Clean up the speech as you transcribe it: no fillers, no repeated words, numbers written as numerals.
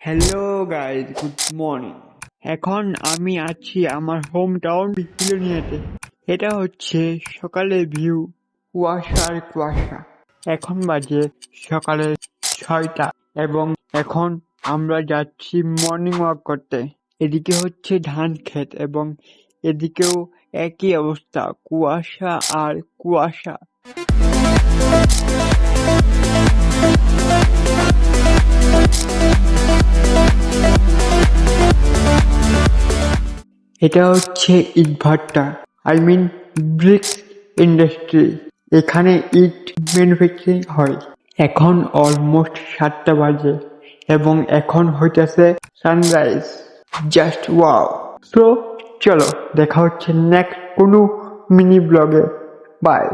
Hello guys, good morning. এখন আমি আছি আমার হোম টাউন বিলোনিয়াতে। এটা হচ্ছে সকালের ভিউ, কুয়াশার কুয়াশা। এখন বাজে সকালে 6টা এবং এখন আমরা যাচ্ছি মর্নিং ওয়াক করতে। এদিকে হচ্ছে ধান ক্ষেত এবং এদিকেও একই অবস্থা, কুয়াশা আর কুয়াশা। এটা হচ্ছে ইট ভাট্টা, আই মিন ব্রিক্স ইন্ডাস্ট্রি। এখানে ইট ম্যানুফ্যাকচারিং হয়। এখন অলমোস্ট 7টা বাজে এবং এখন হইতেছে সানরাইজ। Just wow. সো চলো, দেখা হচ্ছে নেক্সট কোনো মিনি ব্লগে। বাই।